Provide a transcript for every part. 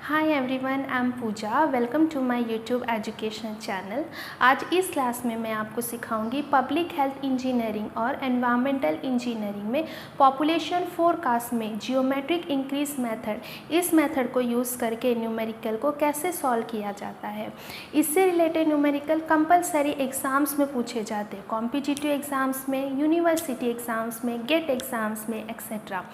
Hi everyone, I am Pooja. Welcome to my YouTube educational channel. आज इस class में मैं आपको सिखाऊंगी पब्लिक हेल्थ इंजीनियरिंग और एनवायरमेंटल इंजीनियरिंग में पॉपुलेशन फोरकास्ट में जियोमेट्रिक इंक्रीज मेथड, इस मेथड को यूज़ करके न्यूमेरिकल को कैसे सॉल्व किया जाता है। इससे रिलेटेड न्यूमेरिकल कंपलसरी एग्ज़ाम्स में पूछे जाते हैं, कॉम्पिटिटिव एग्ज़ाम्स में, यूनिवर्सिटी एग्ज़ाम्स में, गेट एग्ज़ाम्स में एक्सेट्रा।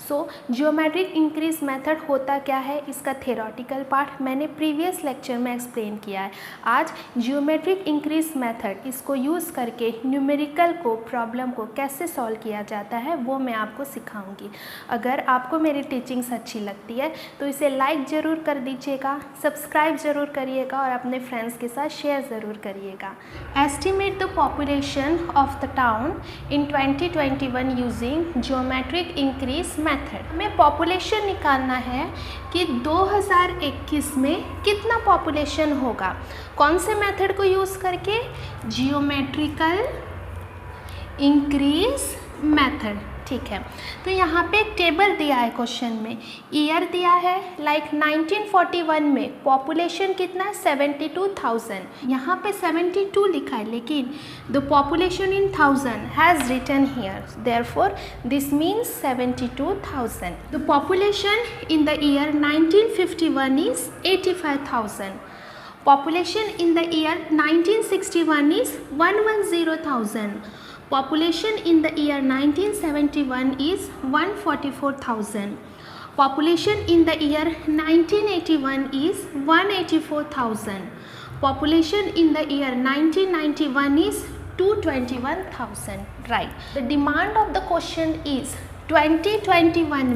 सो जियोमेट्रिक इंक्रीज मेथड होता क्या है, इसका थ्योरेटिकल पार्ट मैंने प्रीवियस लेक्चर में एक्सप्लेन किया है। आज जियोमेट्रिक इंक्रीज मेथड, इसको यूज़ करके न्यूमेरिकल को, प्रॉब्लम को कैसे सॉल्व किया जाता है वो मैं आपको सिखाऊंगी। अगर आपको मेरी टीचिंग्स अच्छी लगती है तो इसे लाइक ज़रूर कर दीजिएगा, सब्सक्राइब ज़रूर करिएगा और अपने फ्रेंड्स के साथ शेयर ज़रूर करिएगा। Estimate the population of the town in 2021 using geometric increase method. हमें पॉपुलेशन निकालना है कि 2021 में कितना पॉपुलेशन होगा। कौन से मेथड को यूज़ करके? Geometrical increase method. ठीक है, तो यहाँ पे एक टेबल दिया है क्वेश्चन में, ईयर दिया है, लाइक 1941 में पॉपुलेशन कितना है? 72,000। यहाँ पे 72 लिखा है, लेकिन the population in 1000 has written here, therefore this means 72,000। The population in the year 1951 is 85,000. Population in the year 1961 is 110,000. Population in the year 1971 is 144,000. Population in the year 1981 is 184,000. Population in the year 1991 is 221,000. Right. The demand of the question is 2021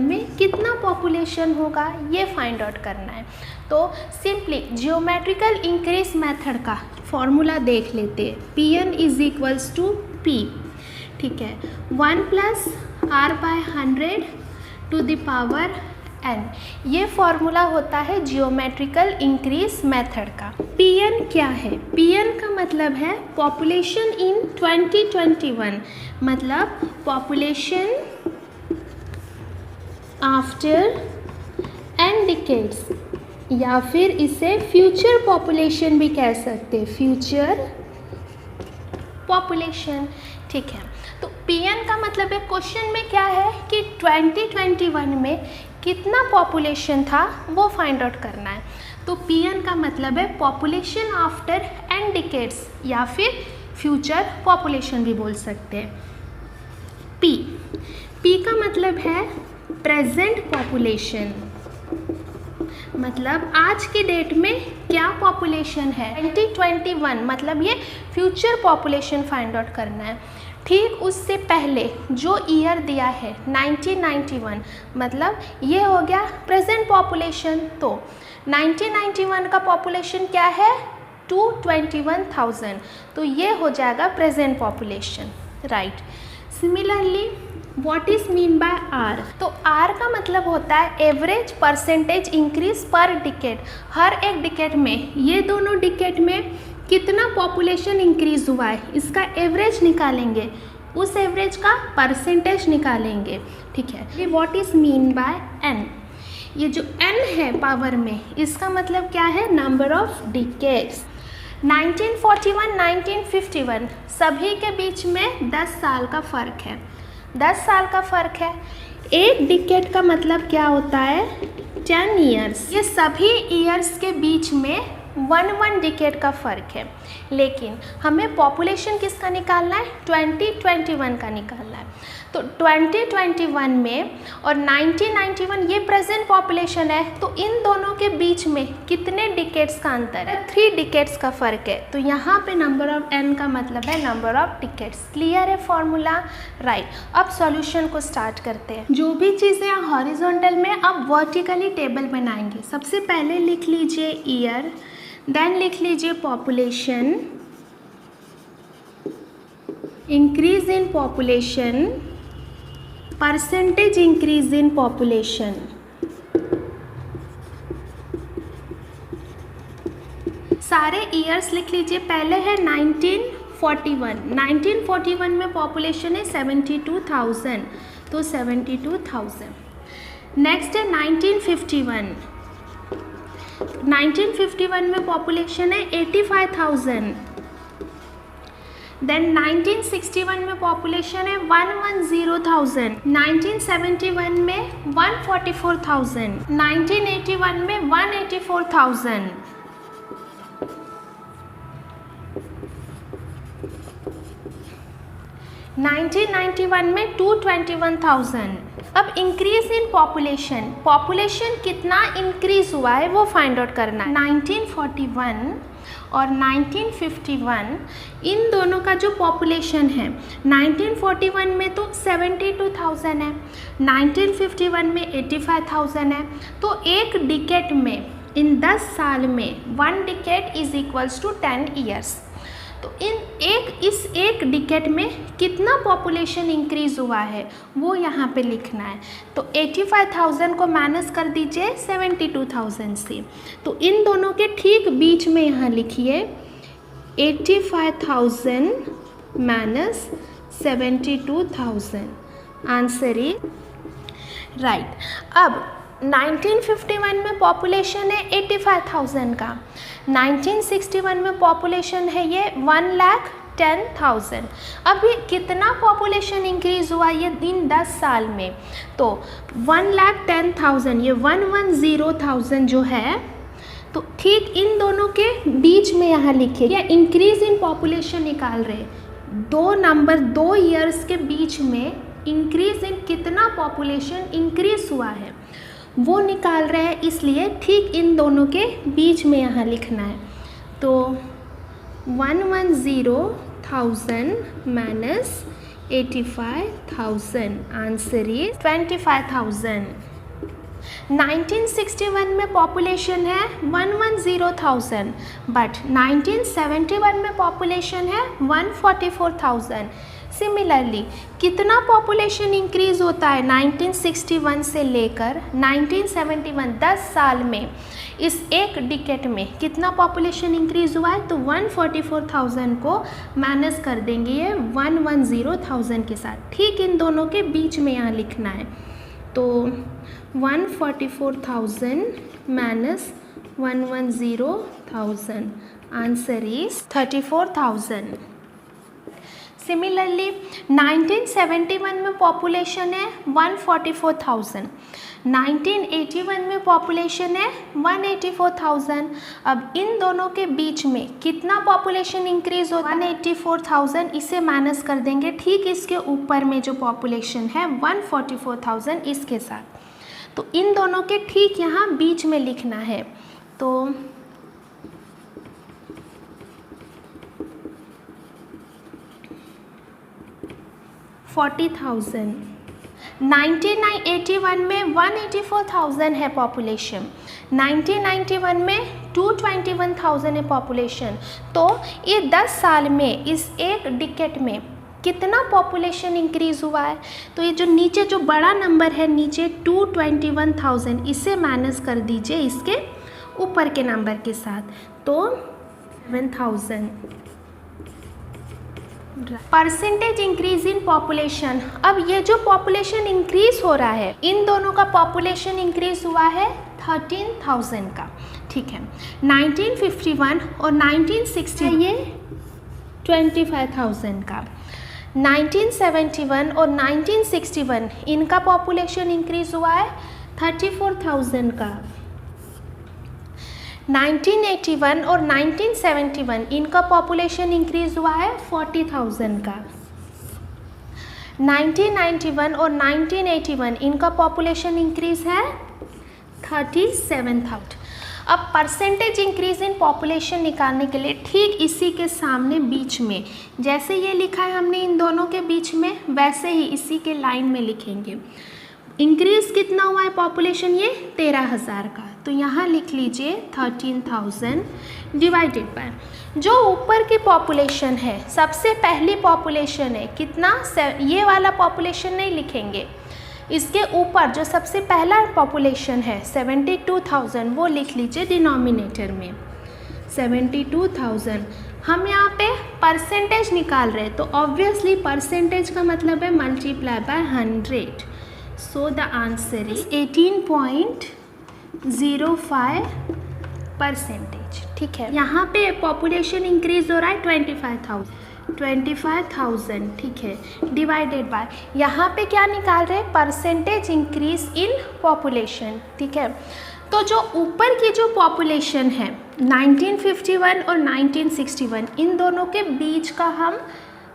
में कितना population होगा ये find out करना है। तो simply geometrical increase method का formula देख लेते हैं। Pn is equals to P, ठीक है, 1 plus R/100 to the power n। ये फॉर्मूला होता है जियोमेट्रिकल इंक्रीज मेथड का। Pn क्या है? Pn का मतलब है पॉपुलेशन इन 2021, मतलब पॉपुलेशन आफ्टर n डिकेड्स, या फिर इसे फ्यूचर पॉपुलेशन भी कह सकते हैं, फ्यूचर पॉपुलेशन। ठीक है, तो Pn का मतलब है क्वेश्चन में क्या है कि 2021 में कितना पॉपुलेशन था वो फाइंड आउट करना है। तो Pn का मतलब है पॉपुलेशन आफ्टर n डिकेड्स, या फिर फ्यूचर पॉपुलेशन भी बोल सकते हैं। P का मतलब है प्रेजेंट पॉपुलेशन, मतलब आज के डेट में क्या पॉपुलेशन है। 2021 मतलब ये फ्यूचर पॉपुलेशन फाइंड आउट करना है। ठीक उससे पहले जो ईयर दिया है 1991, मतलब ये हो गया प्रेजेंट पॉपुलेशन। तो 1991 का पॉपुलेशन क्या है? 221,000, तो ये हो जाएगा present population. Right. Similarly what is mean by R? तो आर का मतलब होता है average percentage increase per decade. हर एक डिकेड में, ये दोनों डिकेड में कितना पॉपुलेशन इंक्रीज हुआ है, इसका एवरेज निकालेंगे, उस एवरेज का परसेंटेज निकालेंगे। ठीक है। What is mean by n? ये जो एन है पावर में, इसका मतलब क्या है? Number of decades. 1941 1951 सभी के बीच में 10 साल का फ़र्क है, 10 साल का फ़र्क है। एक डिकेड का मतलब क्या होता है? 10 ईयर्स। ये सभी ईयर्स के बीच में 1 डिकेड का फ़र्क है, लेकिन हमें पॉपुलेशन किसका निकालना है? 2021 का निकालना है। तो 2021 में और 1991 ये प्रेजेंट पॉपुलेशन है, तो इन दोनों के बीच में कितने डिकेड्स का अंतर है? 3 डिकेड्स का फ़र्क है। तो यहाँ पे नंबर ऑफ n का मतलब है नंबर ऑफ डिकेड्स। क्लियर है फॉर्मूला? राइट। अब सॉल्यूशन को स्टार्ट करते हैं। जो भी चीज़ें हॉरिजॉन्टल में, अब वर्टिकली टेबल बनाएंगे। सबसे पहले लिख लीजिए ईयर, देन लिख लीजिए population, increase in population, percentage increase in population. सारे ईयर्स लिख लीजिए। पहले है 1941, 1941 में पॉपुलेशन है 72,000, तो 72,000। नेक्स्ट है 1951। 1951 में पॉपुलेशन है 85,000। देन 1961 में पॉपुलेशन है 110,000। 1971 में 144,000। 1981 में 184,000। 1991 में 221,000। अब इंक्रीज इन पॉपुलेशन, पॉपुलेशन कितना इंक्रीज हुआ है वो फाइंड आउट करना है। 1941 और 1951 इन दोनों का जो पॉपुलेशन है, 1941 में तो 72,000 है, 1951 में 85,000 है। तो एक डिकेड में, इन 10 साल में 1 decade is equals to 10 years. तो इस एक डिकेड में कितना पॉपुलेशन इंक्रीज हुआ है वो यहाँ पे लिखना है। तो 85,000 को माइनस कर दीजिए 72,000 से। तो इन दोनों के ठीक बीच में यहाँ लिखिए 85,000 माइनस 72,000। Answer is right. अब 1951 में पॉपुलेशन है 85,000 का, 1961 में पॉपुलेशन है ये 1,10,000। अभी कितना पॉपुलेशन इंक्रीज हुआ ये इन 10 साल में? तो 1,10,000, ये 110,000 जो है, तो ठीक इन दोनों के बीच में यहाँ लिखिए या इंक्रीज इन पॉपुलेशन निकाल रहे, दो नंबर 2 ईयर्स के बीच में इंक्रीज इन कितना पॉपुलेशन इंक्रीज हुआ है वो निकाल रहे हैं, इसलिए ठीक इन दोनों के बीच में यहाँ लिखना है। तो 110,000 माइनस 85,000, आंसर इज 25,000। 1961 में पॉपुलेशन है 110,000, बट 1971 में पॉपुलेशन है 144,000। सिमिलरली कितना पॉपुलेशन इंक्रीज होता है 1961 से लेकर 1971, 10 साल में, इस एक डिकेड में कितना पॉपुलेशन इंक्रीज हुआ है? तो 144,000 को माइनस कर देंगे ये 110,000 के साथ, ठीक इन दोनों के बीच में यहाँ लिखना है। तो 144,000 माइनस 110,000, आंसर इज 34,000। सिमिलरली 1971 में पॉपुलेशन है 144,000, 1981 में पॉपुलेशन है 184,000। अब इन दोनों के बीच में कितना पॉपुलेशन इंक्रीज हो? 184,000, इसे माइनस कर देंगे ठीक इसके ऊपर में जो पॉपुलेशन है 144,000 इसके साथ। तो इन दोनों के ठीक यहाँ बीच में लिखना है। तो 40,000। 1981 में 184,000 है पॉपुलेशन, 1991 में 221,000 है पॉपुलेशन। तो ये 10 साल में, इस एक डिकेड में कितना पॉपुलेशन इंक्रीज हुआ है? तो ये जो नीचे जो बड़ा नंबर है नीचे 221,000, इसे माइनस कर दीजिए इसके ऊपर के नंबर के साथ, तो 7,000। Percentage increase in population. अब ये जो पॉपुलेशन इंक्रीज हो रहा है, इन दोनों का पॉपुलेशन इंक्रीज हुआ है 13,000 का, ठीक है। 1951 और 1960 ये 25,000 का, 1971 और 1961 इनका पॉपुलेशन इंक्रीज हुआ है 34,000 का, 1981 और 1971 इनका पॉपुलेशन इंक्रीज हुआ है 40,000 का, 1991 और 1981 इनका पॉपुलेशन इंक्रीज है 37,000। अब परसेंटेज इंक्रीज इन पॉपुलेशन निकालने के लिए ठीक इसी के सामने बीच में, जैसे ये लिखा है हमने इन दोनों के बीच में, वैसे ही इसी के लाइन में लिखेंगे। इंक्रीज कितना हुआ है पॉपुलेशन? ये 13,000 का, तो यहाँ लिख लीजिए 13,000 डिवाइडेड बाय जो ऊपर की पॉपुलेशन है, सबसे पहली पॉपुलेशन है कितना, ये वाला पॉपुलेशन नहीं लिखेंगे, इसके ऊपर जो सबसे पहला पॉपुलेशन है 72,000 वो लिख लीजिए डिनोमिनेटर में 72,000। हम यहाँ पे परसेंटेज निकाल रहे हैं, तो ऑब्वियसली परसेंटेज का मतलब है multiply by 100, so the answer is 18.05%। ठीक है, यहाँ पे पॉपुलेशन इंक्रीज हो रहा है 25,000, ठीक है, डिवाइडेड बाय, यहाँ पे क्या निकाल रहे हैं, परसेंटेज इंक्रीज इन पॉपुलेशन। ठीक है, तो जो ऊपर की जो पॉपुलेशन है 1951 और 1961, इन दोनों के बीच का हम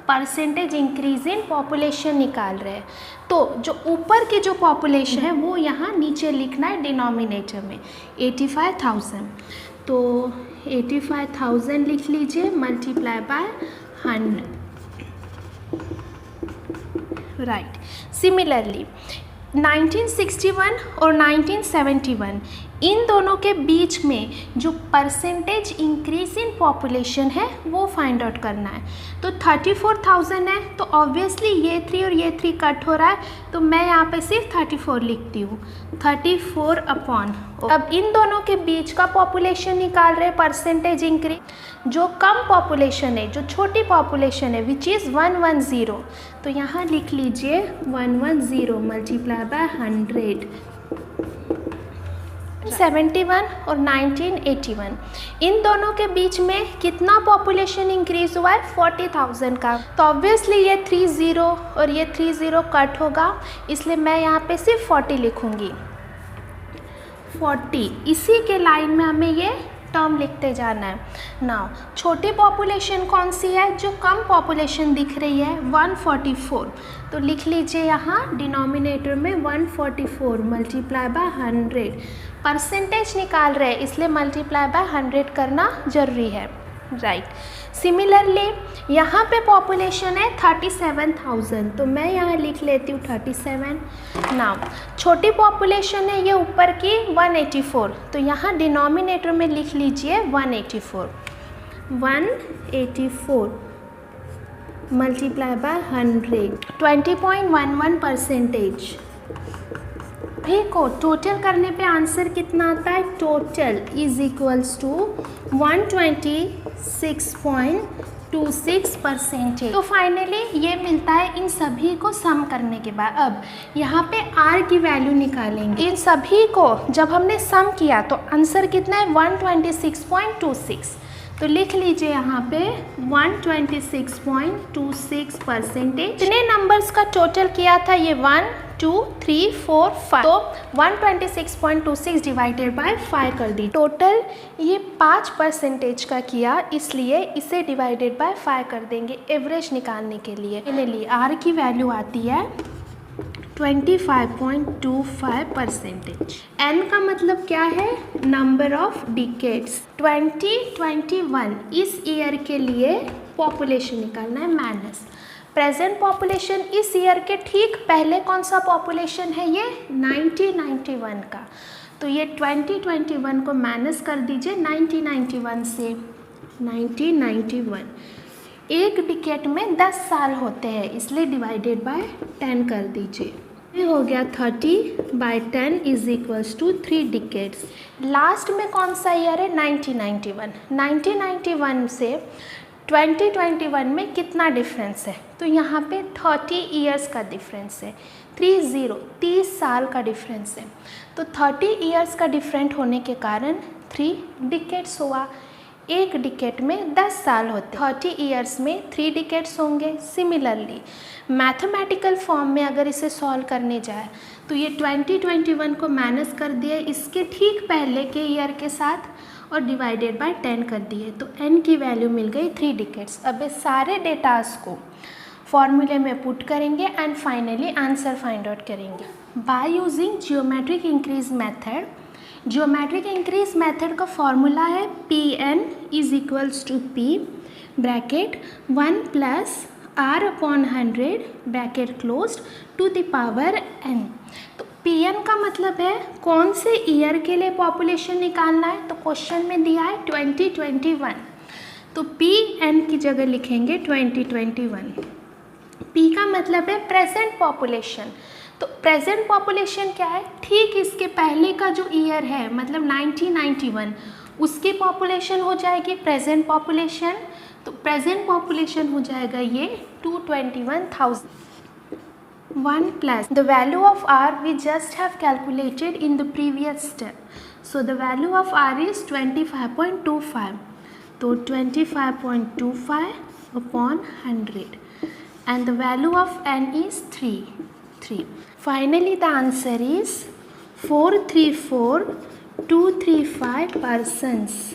परसेंटेज इंक्रीज इन पॉपुलेशन निकाल रहे हैं। तो जो ऊपर की जो पॉपुलेशन है वो यहाँ नीचे लिखना है डिनोमिनेटर में 85,000। तो 85,000 लिख लीजिए, मल्टीप्लाई बाय 100, राइट। सिमिलरली 1961 और 1971, इन दोनों के बीच में जो परसेंटेज इंक्रीज इन पॉपुलेशन है वो फाइंड आउट करना है। तो 34,000 है, तो ऑब्वियसली ये 3 और ये 3 कट हो रहा है, तो मैं यहाँ पे सिर्फ 34 लिखती हूँ, 34 अपॉन। अब इन दोनों के बीच का पॉपुलेशन निकाल रहे हैं परसेंटेज इंक्रीज, जो कम पॉपुलेशन है, जो छोटी पॉपुलेशन है, विच इज़ 110, तो यहाँ लिख लीजिए 110 मल्टीप्लाई बाय 100। 71 और 1981, इन दोनों के बीच में कितना पॉपुलेशन इंक्रीज हुआ है, 40,000 का। तो ऑब्वियसली ये 30 और ये 30 कट होगा, इसलिए मैं यहाँ पे सिर्फ 40 लिखूँगी, 40। इसी के लाइन में हमें ये टर्म लिखते जाना है। नाउ छोटी पॉपुलेशन कौन सी है, जो कम पॉपुलेशन दिख रही है 144, तो लिख लीजिए यहाँ डिनोमिनेटर में 144 मल्टीप्लाई बाय 100। परसेंटेज निकाल रहे हैं इसलिए मल्टीप्लाई बाय 100 करना ज़रूरी है, राइट। सिमिलरली यहाँ पे पॉपुलेशन है 37,000, तो मैं यहाँ लिख लेती हूँ 37। नाउ छोटी पॉपुलेशन है ये ऊपर की 184, तो यहाँ डिनोमिनेटर में लिख लीजिए 184 मल्टीप्लाई बाय 100, 20.11%। भी को टोटल करने पे आंसर कितना आता है, टोटल इज इक्वल्स टू 126.26%। तो फाइनली ये मिलता है इन सभी को सम करने के बाद। अब यहाँ पे r की वैल्यू निकालेंगे, इन सभी को जब हमने सम किया तो आंसर कितना है 126.26, तो लिख लीजिए यहाँ पे 126.26%। इतने नंबर्स का टोटल किया था ये 1 2 3 4 5, तो 126.26 डिवाइडेड बाय 5 कर दी। टोटल ये 5% का किया, इसलिए इसे डिवाइडेड बाय 5 कर देंगे एवरेज निकालने के लिए। फाइनली r की वैल्यू आती है 25.25%। n का मतलब क्या है, नंबर ऑफ डिकेड्स। 2021 इस ईयर के लिए पॉपुलेशन निकालना है माइनस प्रेजेंट पॉपुलेशन। इस ईयर के ठीक पहले कौन सा पॉपुलेशन है, ये 1991 का, तो ये 2021 को माइनस कर दीजिए 1991 से। 1991 एक डिकेड में 10 साल होते हैं, इसलिए डिवाइडेड बाय 10 कर दीजिए। ये हो गया 30/10 is equals to 3 decades. Last में कौन सा ईयर है, 1991। 1991 से 2021 में कितना डिफरेंस है, तो यहाँ पे 30 ईयर्स का डिफरेंस है, 30 साल का डिफरेंस है। तो 30 ईयर्स का डिफरेंट होने के कारण 3 डिकेड्स हुआ। एक डिकेड में 10 साल होते, 30 ईयर्स में 3 डिकेड्स होंगे। सिमिलरली मैथमेटिकल फॉर्म में अगर इसे सॉल्व करने जाए तो ये 2021 को माइनस कर दिए इसके ठीक पहले के ईयर के साथ और डिवाइडेड बाय 10 कर दिए, तो n की वैल्यू मिल गई 3 डिकेड्स। अब इस सारे डेटास को फॉर्मूले में पुट करेंगे and finally answer find out करेंगे by using geometric increase method. Geometric increase method का फॉर्मूला है Pn is equals to P bracket 1 plus r/100 bracket closed to the power n। तो Pn का मतलब है कौन से ईयर के लिए पॉपुलेशन निकालना है, तो क्वेश्चन में दिया है 2021, तो Pn की जगह लिखेंगे 2021। P का मतलब है प्रेजेंट पॉपुलेशन, तो प्रेजेंट पॉपुलेशन क्या है, ठीक इसके पहले का जो ईयर है मतलब 1991 उसकी पॉपुलेशन हो जाएगी प्रेजेंट पॉपुलेशन, तो प्रेजेंट पॉपुलेशन हो जाएगा ये 221,000। 1 plus the value of r we just have calculated in the previous step. So the value of r is 25.25. So 25.25 upon 100 and the value of n is 3. Finally the answer is 434,235 persons.